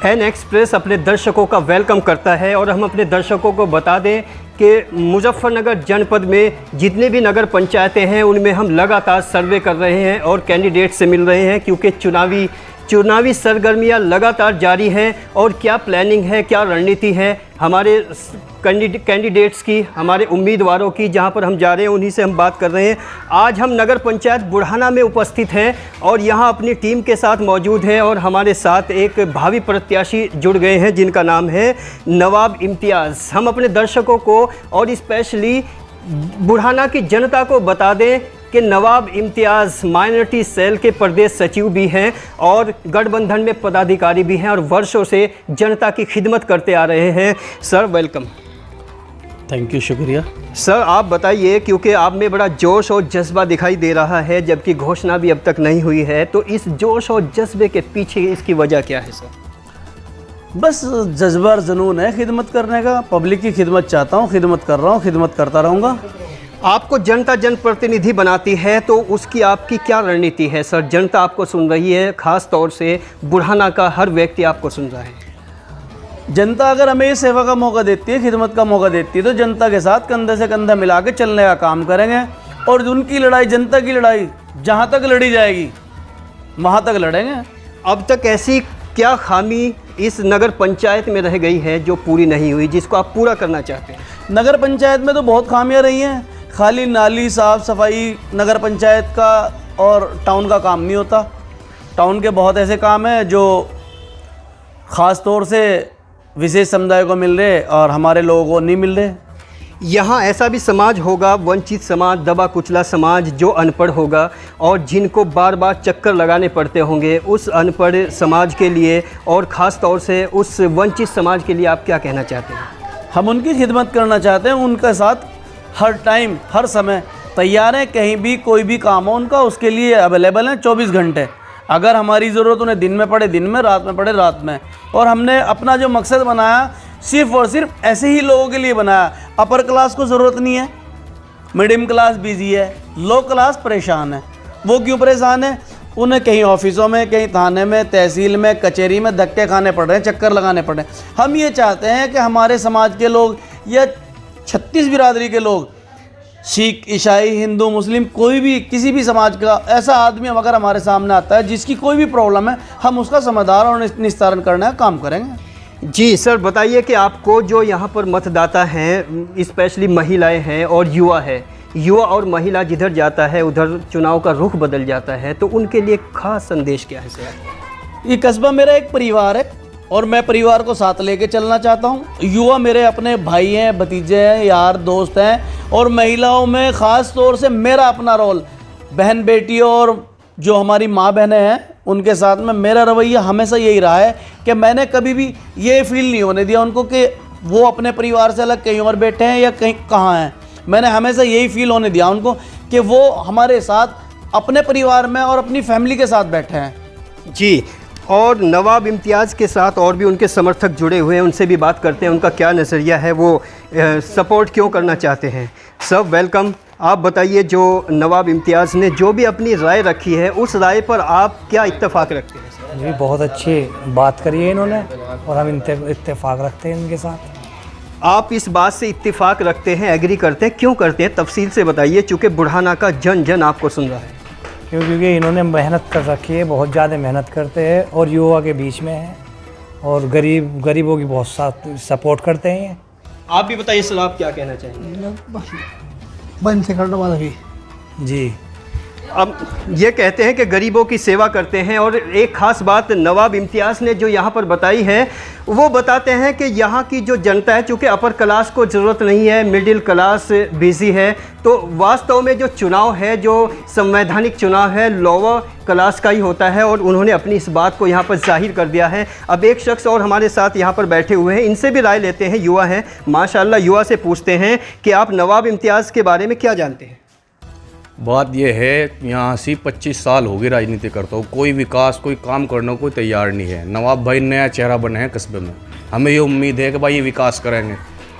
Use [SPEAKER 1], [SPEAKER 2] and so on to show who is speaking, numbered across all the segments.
[SPEAKER 1] N express अपने दर्शकों का वेलकम करता है और हम अपने दर्शकों को बता दें कि मुजफ्फरनगर जनपद में जितने भी नगर पंचायतें हैं उनमें हम लगातार सर्वे कर रहे हैं और कैंडिडेट से मिल रहे हैं, क्योंकि चुनावी सरगर्मियां लगातार जारी हैं। और क्या प्लानिंग है, क्या रणनीति है हमारे कैंडिडेट्स की, हमारे उम्मीदवारों की, जहां पर हम जा रहे हैं उन्हीं से हम बात कर रहे हैं। आज हम नगर पंचायत बुढ़ाना में उपस्थित हैं और यहां अपनी टीम के साथ मौजूद हैं और हमारे साथ एक भावी प्रत्याशी जुड़ गए हैं जिनका नाम है नवाब इम्तियाज़। हम अपने दर्शकों को और स्पेशली बुढ़ाना की जनता को बता दें कि नवाब इम्तियाज़ माइनॉरिटी सेल के प्रदेश सचिव भी हैं और गठबंधन में पदाधिकारी भी हैं और वर्षों से जनता की खिदमत करते आ रहे हैं। Sir welcome.
[SPEAKER 2] थैंक यू, शुक्रिया।
[SPEAKER 1] सर आप बताइए, क्योंकि आप में बड़ा जोश और जज्बा दिखाई दे रहा है जबकि घोषणा भी अब तक नहीं हुई है, तो इस जोश और जज्बे के पीछे इसकी वजह क्या है सर?
[SPEAKER 2] बस जज्बा और जुनून है खिदमत करने का। पब्लिक की खिदमत चाहता हूँ, खिदमत कर रहा हूँ, खिदमत करता रहूँगा।
[SPEAKER 1] आपको जनता जनप्रतिनिधि बनाती है तो उसकी आपकी क्या रणनीति है सर? जनता आपको सुन रही है, ख़ास तौर से बुढ़ाना का हर व्यक्ति आपको सुन रहा है।
[SPEAKER 2] जनता अगर हमें ये सेवा का मौका देती है, खिदमत का मौका देती है, तो जनता के साथ कंधे से कंधा मिला के चलने का काम करेंगे। और उनकी लड़ाई, जनता की लड़ाई जहाँ तक लड़ी जाएगी वहाँ तक लड़ेंगे।
[SPEAKER 1] अब तक ऐसी क्या खामी इस नगर पंचायत में रह गई है जो पूरी नहीं हुई, जिसको आप पूरा करना चाहते हैं?
[SPEAKER 2] नगर पंचायत में तो बहुत खामियां रही हैं। खाली नाली साफ़ सफाई नगर पंचायत का और टाउन का काम नहीं होता। टाउन के बहुत ऐसे काम हैं जो ख़ास तौर से विशेष समुदाय को मिल रहे और हमारे लोगों को नहीं मिल रहे।
[SPEAKER 1] यहाँ ऐसा भी समाज होगा, वंचित समाज, दबा कुचला समाज, जो अनपढ़ होगा और जिनको बार बार चक्कर लगाने पड़ते होंगे। उस अनपढ़ समाज के लिए और ख़ास तौर से उस वंचित समाज के लिए आप क्या कहना चाहते हैं?
[SPEAKER 2] हम उनकी खिदमत करना चाहते हैं, उनके साथ हर टाइम हर समय तैयार हैं। कहीं भी कोई भी काम हो उनका, उसके लिए अवेलेबल हैं 24 घंटे। अगर हमारी ज़रूरत उन्हें दिन में पड़े दिन में, रात में पड़े रात में। और हमने अपना जो मकसद बनाया सिर्फ़ और सिर्फ ऐसे ही लोगों के लिए बनाया। अपर क्लास को ज़रूरत नहीं है, मिडिल क्लास बिजी है, लो क्लास परेशान है। वो क्यों परेशान है? उन्हें कहीं ऑफिसों में, कहीं थाने में, तहसील में, कचहरी में धक्के खाने पड़ रहे हैं, चक्कर लगाने पड़ रहे हैं। हम ये चाहते हैं कि हमारे समाज के लोग या 36 बिरादरी के लोग, सिख, ईसाई, हिंदू, मुस्लिम, कोई भी किसी भी समाज का ऐसा आदमी अगर हमारे सामने आता है जिसकी कोई भी प्रॉब्लम है, हम उसका समाधान और निस्तारण करने का काम करेंगे।
[SPEAKER 1] जी सर बताइए कि आपको जो यहाँ पर मतदाता हैं, स्पेशली महिलाएं हैं और युवा है, युवा और महिला जिधर जाता है उधर चुनाव का रुख बदल जाता है, तो उनके लिए खास संदेश क्या है सर?
[SPEAKER 2] ये कस्बा मेरा एक परिवार है और मैं परिवार को साथ लेके चलना चाहता हूँ। युवा मेरे अपने भाई हैं, भतीजे हैं, यार दोस्त हैं। और महिलाओं में ख़ास तौर से मेरा अपना रोल, बहन बेटियों और जो हमारी माँ बहनें हैं उनके साथ में मेरा रवैया हमेशा यही रहा है कि मैंने कभी भी ये फील नहीं होने दिया उनको कि वो अपने परिवार से अलग कहीं और बैठे हैं या कहीं कहाँ हैं। मैंने हमेशा यही फील होने दिया उनको कि वो हमारे साथ अपने परिवार में और अपनी फैमिली के साथ बैठे हैं।
[SPEAKER 1] जी, और नवाब इम्तियाज़ के साथ और भी उनके समर्थक जुड़े हुए हैं, उनसे भी बात करते हैं उनका क्या नज़रिया है, वो सपोर्ट क्यों करना चाहते हैं। सब वेलकम। आप बताइए, जो नवाब इम्तियाज़ ने जो भी अपनी राय रखी है उस राय पर आप क्या इत्तेफाक रखते हैं?
[SPEAKER 3] जी बहुत अच्छी बात करी है इन्होंने और हम इत्तेफाक रखते हैं इनके साथ।
[SPEAKER 1] आप इस बात से इत्तेफाक रखते हैं, एग्री करते हैं, क्यों करते हैं? तफसील से बताइए, चूँकि बुढ़ाना का जन जन आपको सुन रहा है।
[SPEAKER 3] क्योंकि इन्होंने मेहनत कर रखी है, बहुत ज़्यादा मेहनत करते हैं और युवा के बीच में है और गरीबों की बहुत साथ सपोर्ट करते हैं।
[SPEAKER 1] आप भी बताइए सर, आप क्या कहना चाहेंगे?
[SPEAKER 4] बंद से करने वाला भी
[SPEAKER 3] जी,
[SPEAKER 1] अब ये कहते हैं कि गरीबों की सेवा करते हैं। और एक ख़ास बात नवाब इम्तियाज़ ने जो यहाँ पर बताई है, वो बताते हैं कि यहाँ की जो जनता है, चूँकि अपर क्लास को ज़रूरत नहीं है, मिडिल क्लास बिजी है, तो वास्तव में जो चुनाव है, जो संवैधानिक चुनाव है, लोअर क्लास का ही होता है। और उन्होंने अपनी इस बात को यहाँ पर जाहिर कर दिया है। अब एक शख्स और हमारे साथ यहाँ पर बैठे हुए हैं, इनसे भी राय लेते हैं। युवा हैं माशाल्लाह, युवा से पूछते हैं कि आप नवाब इम्तियाज़ के बारे में क्या जानते हैं?
[SPEAKER 5] बात यह है, यहाँ से 25 साल हो गए राजनीति करता हूँ, कोई विकास, कोई काम करने को कोई तैयार नहीं है। नवाब भाई नया चेहरा बने हैं कस्बे में, हमें ये उम्मीद है कि भाई ये विकास करेंगे,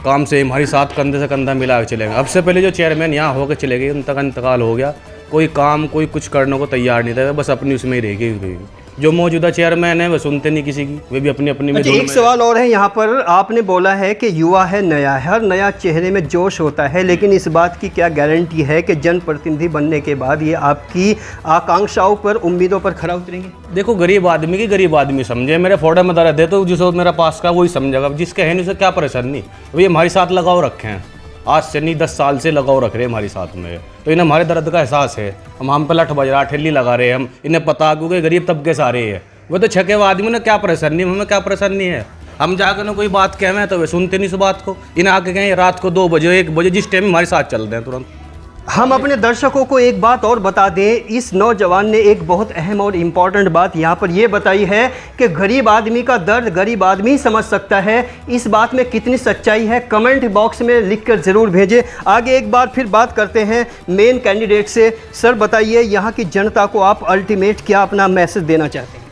[SPEAKER 5] काम से हमारे साथ कंधे से कंधा मिला के चलेंगे। अब से पहले जो चेयरमैन यहाँ होकर चले गए, उनका इंतकाल हो गया, कोई काम कोई कुछ करने को तैयार नहीं था, बस अपनी उसमें ही रह गई। जो मौजूदा चेयरमैन है वह सुनते नहीं किसी की, वे भी अपनी अपनी में
[SPEAKER 1] अच्छा,
[SPEAKER 5] धुन
[SPEAKER 1] एक
[SPEAKER 5] में।
[SPEAKER 1] सवाल और है यहाँ पर। आपने बोला है कि युवा है, नया है, हर नया चेहरे में जोश होता है, लेकिन इस बात की क्या गारंटी है कि जनप्रतिनिधि बनने के बाद ये आपकी आकांक्षाओं पर, उम्मीदों पर खरा उतरेंगे?
[SPEAKER 5] देखो, गरीब आदमी की गरीब आदमी समझे। मेरे फोड़ा में दर्द है तो जिसको मेरा पास का वही समझेगा, जिसके है नहीं उसे क्या परेशानी। अभी हमारे साथ लगाव रखे हैं, आज से नहीं 10 साल से लगाव रख रहे हैं हमारे साथ में, तो इन्हें हमारे दर्द का एहसास है। हम पे लठ बज रहा, ठेली लगा रहे हैं हम, इन्हें पता क्योंकि गरीब तबके सारे हैं। वो तो छके हुए आदमी ने क्या परेशानी, हमें क्या परेशानी है। हम जाकर ना कोई बात कहें तो वे सुनते नहीं इस बात को। इन्हें आके कहें रात को 2 बजे 1 बजे जिस टाइम हमारे साथ चल रहे हैं तुरंत।
[SPEAKER 1] हम अपने दर्शकों को एक बात और बता दें, इस नौजवान ने एक बहुत अहम और इम्पॉर्टेंट बात यहाँ पर ये बताई है कि गरीब आदमी का दर्द गरीब आदमी ही समझ सकता है। इस बात में कितनी सच्चाई है, कमेंट बॉक्स में लिखकर ज़रूर भेजें। आगे एक बार फिर बात करते हैं मेन कैंडिडेट से। सर बताइए, यहाँ की जनता को आप अल्टीमेट क्या अपना मैसेज देना चाहते हैं?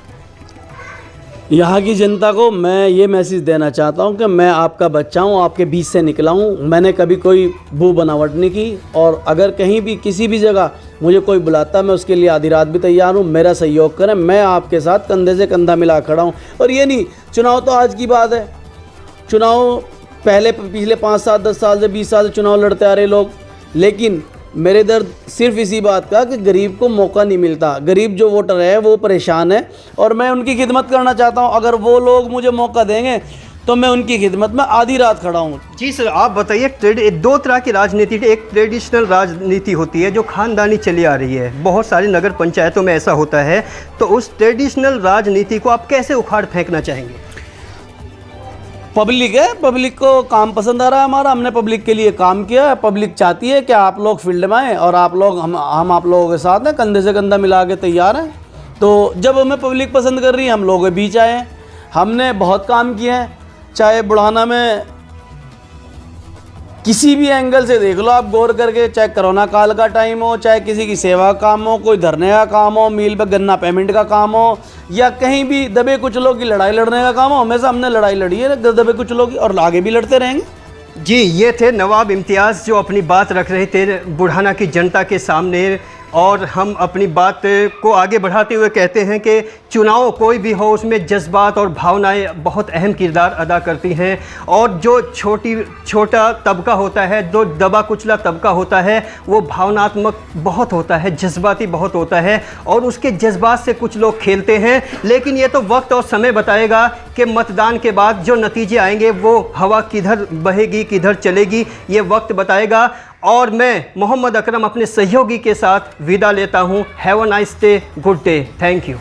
[SPEAKER 2] यहाँ की जनता को मैं ये मैसेज देना चाहता हूँ कि मैं आपका बच्चा हूँ, आपके बीच से निकला हूँ। मैंने कभी कोई बू बनावट नहीं की, और अगर कहीं भी किसी भी जगह मुझे कोई बुलाता मैं उसके लिए आधी रात भी तैयार हूँ। मेरा सहयोग करें, मैं आपके साथ कंधे से कंधा मिला खड़ा हूँ। और ये नहीं, चुनाव तो आज की बात है, चुनाव पहले पिछले 5 साल 10 साल से 20 साल से चुनाव लड़ते आ रहे लोग, लेकिन मेरे दर्द सिर्फ इसी बात का कि गरीब को मौका नहीं मिलता। गरीब जो वोटर है वो परेशान है, और मैं उनकी खिदमत करना चाहता हूं। अगर वो लोग मुझे मौका देंगे तो मैं उनकी खिदमत में आधी रात खड़ा हूं।
[SPEAKER 1] जी सर, आप बताइए, 2 तरह की राजनीति, एक ट्रेडिशनल राजनीति होती है जो खानदानी चली आ रही है, बहुत सारी नगर पंचायतों में ऐसा होता है, तो उस ट्रेडिशनल राजनीति को आप कैसे उखाड़ फेंकना चाहेंगे?
[SPEAKER 2] पब्लिक है, पब्लिक को काम पसंद आ रहा है हमारा, हमने पब्लिक के लिए काम किया है। पब्लिक चाहती है कि आप लोग फील्ड में आएँ, और आप लोग हम आप लोगों के साथ हैं, कंधे से कंधा मिला के तैयार हैं। तो जब हमें पब्लिक पसंद कर रही है, हम लोगों के बीच आए हैं। हमने बहुत काम किए हैं, चाहे बुढ़ाना में किसी भी एंगल से देख लो आप गौर करके, चाहे कोरोना काल का टाइम हो, चाहे किसी की सेवा का काम हो, कोई धरने का काम हो, मील पर गन्ना पेमेंट का काम हो, या कहीं भी दबे कुचलों की लड़ाई लड़ने का काम हो, हमेशा हमने लड़ाई लड़ी है दबे कुचलों की, और आगे भी लड़ते रहेंगे।
[SPEAKER 1] जी, ये थे नवाब इम्तियाज़ जो अपनी बात रख रहे थे बुढ़ाना की जनता के सामने, और हम अपनी बात को आगे बढ़ाते हुए कहते हैं कि चुनाव कोई भी हो उसमें जज्बात और भावनाएं बहुत अहम किरदार अदा करती हैं, और जो छोटा तबका होता है, जो दबा कुचला तबका होता है, वो भावनात्मक बहुत होता है, जज्बाती बहुत होता है, और उसके जज्बात से कुछ लोग खेलते हैं। लेकिन ये तो वक्त और समय बताएगा कि मतदान के बाद जो नतीजे आएंगे वो हवा किधर बहेगी किधर चलेगी, ये वक्त बताएगा। और मैं मोहम्मद अकरम अपने सहयोगी के साथ विदा लेता हूँ। Have a nice day, good day, thank you.